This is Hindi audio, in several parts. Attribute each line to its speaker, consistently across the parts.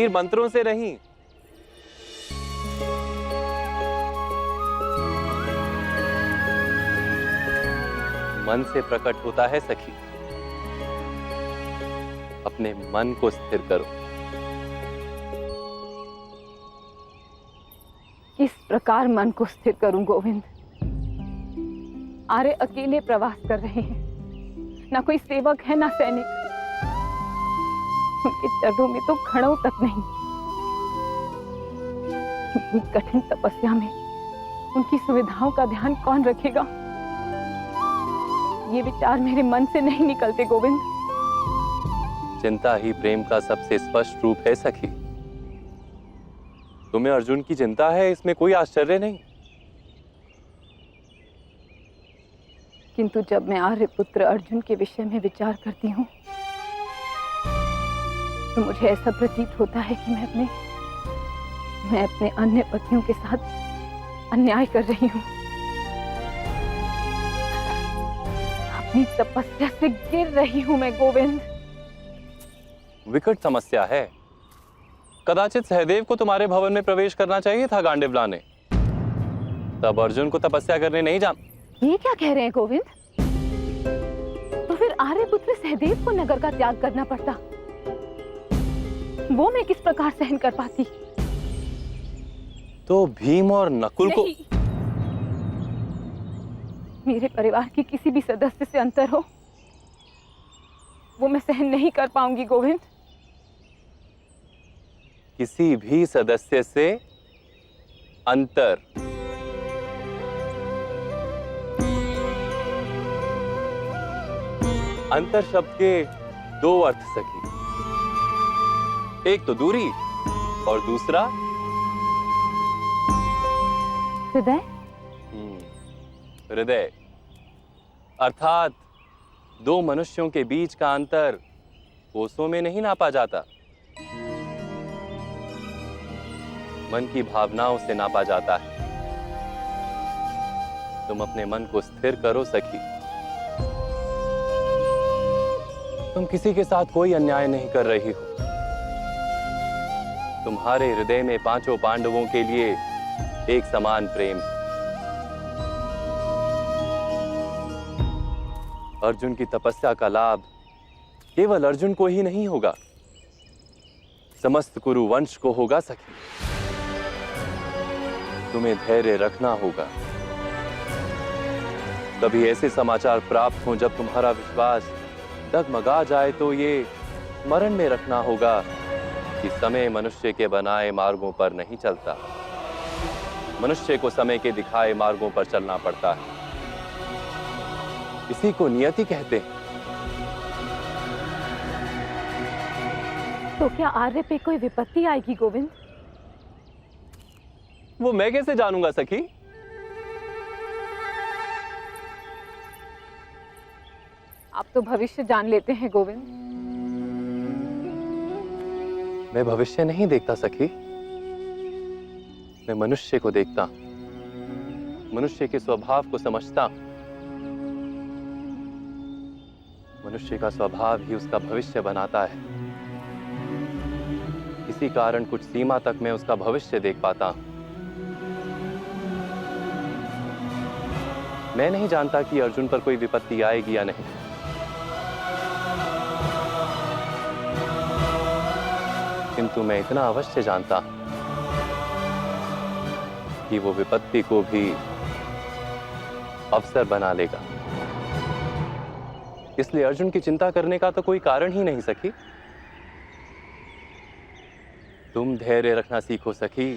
Speaker 1: शरीर मंत्रों से नहीं, मन से प्रकट होता है सखी। अपने मन को स्थिर करो।
Speaker 2: किस प्रकार मन को स्थिर करूं गोविंद? आर्य अकेले प्रवास कर रहे हैं, ना कोई सेवक है ना सैनिक। उनके चरणों में तो खड़ाऊ तक नहीं। इतनी कठिन तपस्या में उनकी सुविधाओं का ध्यान कौन रखेगा? ये विचार मेरे मन से नहीं निकलते गोविंद।
Speaker 1: चिंता ही प्रेम का सबसे स्पष्ट रूप है सखी। तुम्हें अर्जुन की चिंता है, इसमें कोई आश्चर्य नहीं।
Speaker 2: किंतु जब मैं आर्यपुत्र अर्जुन के विषय में विचार करती हूँ तो मुझे ऐसा प्रतीत होता है कि मैं अपने अन्य पतियों के साथ अन्याय कर रही हूँ। अपनी तपस्या से गिर रही हूँ मैं गोविंद।
Speaker 1: विकट समस्या है। कदाचित सहदेव को तुम्हारे भवन में प्रवेश करना चाहिए था गांडीव लाने। तब अर्जुन को तपस्या करने नहीं जान।
Speaker 2: ये क्या कह रहे हैं गोविंद? तो फिर आर्यपुत्र सहदेव को नगर का त्याग करना पड़ता। वो मैं किस प्रकार सहन कर पाती?
Speaker 1: तो भीम और नकुल को
Speaker 2: मेरे परिवार के किसी भी सदस्य से अंतर हो, वो मैं सहन नहीं कर पाऊंगी गोविंद।
Speaker 1: किसी भी सदस्य से अंतर? अंतर शब्द के दो अर्थ सखी। एक तो दूरी और दूसरा
Speaker 2: हृदय।
Speaker 1: हृदय अर्थात दो मनुष्यों के बीच का अंतर कोसों में नहीं नापा जाता, मन की भावनाओं से नापा जाता है। तुम अपने मन को स्थिर करो सखी। तुम किसी के साथ कोई अन्याय नहीं कर रही हो। तुम्हारे हृदय में पांचों पांडवों के लिए एक समान प्रेम है। अर्जुन की तपस्या का लाभ केवल अर्जुन को ही नहीं होगा, समस्त कुरु वंश को होगा सखी। तुम्हें धैर्य रखना होगा। कभी ऐसे समाचार प्राप्त हो जब तुम्हारा विश्वास डगमगा जाए तो ये स्मरण में रखना होगा कि समय मनुष्य के बनाए मार्गों पर नहीं चलता। मनुष्य को समय के दिखाए मार्गों पर चलना पड़ता है। इसी को नियति कहते हैं।
Speaker 2: तो क्या आर्य पे कोई विपत्ति आएगी गोविंद?
Speaker 1: वो मैं कैसे जानूंगा सखी?
Speaker 2: आप तो भविष्य जान लेते हैं गोविंद।
Speaker 1: मैं भविष्य नहीं देखता सखी, मैं मनुष्य को देखता हूं, मनुष्य के स्वभाव को समझता हूं। मनुष्य का स्वभाव ही उसका भविष्य बनाता है। इसी कारण कुछ सीमा तक मैं उसका भविष्य देख पाता हूं। मैं नहीं जानता कि अर्जुन पर कोई विपत्ति आएगी या नहीं, किंतु मैं इतना अवश्य जानता हूं कि वो विपत्ति को भी अवसर बना लेगा। इसलिए अर्जुन की चिंता करने का तो कोई कारण ही नहीं सखी। तुम धैर्य रखना सीखो सखी।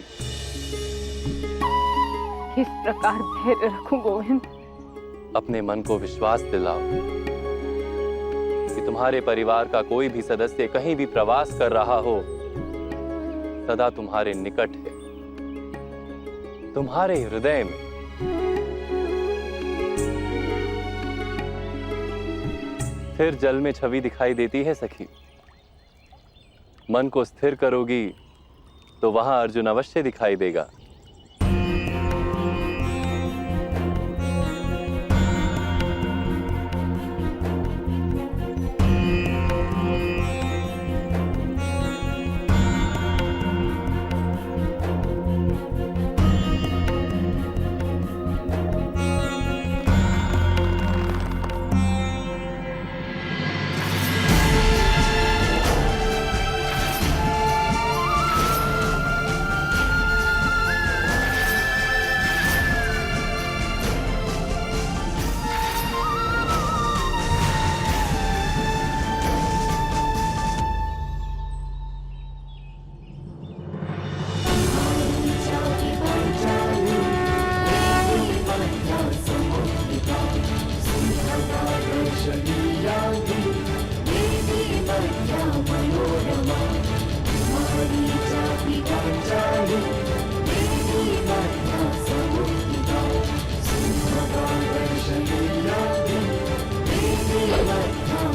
Speaker 2: किस प्रकार धैर्य रखूं गोविंद?
Speaker 1: अपने मन को विश्वास दिलाओ कि तुम्हारे परिवार का कोई भी सदस्य कहीं भी प्रवास कर रहा हो, सदा तुम्हारे निकट है, तुम्हारे हृदय में। फिर जल में छवि दिखाई देती है सखी। मन को स्थिर करोगी तो वहां अर्जुन अवश्य दिखाई देगा।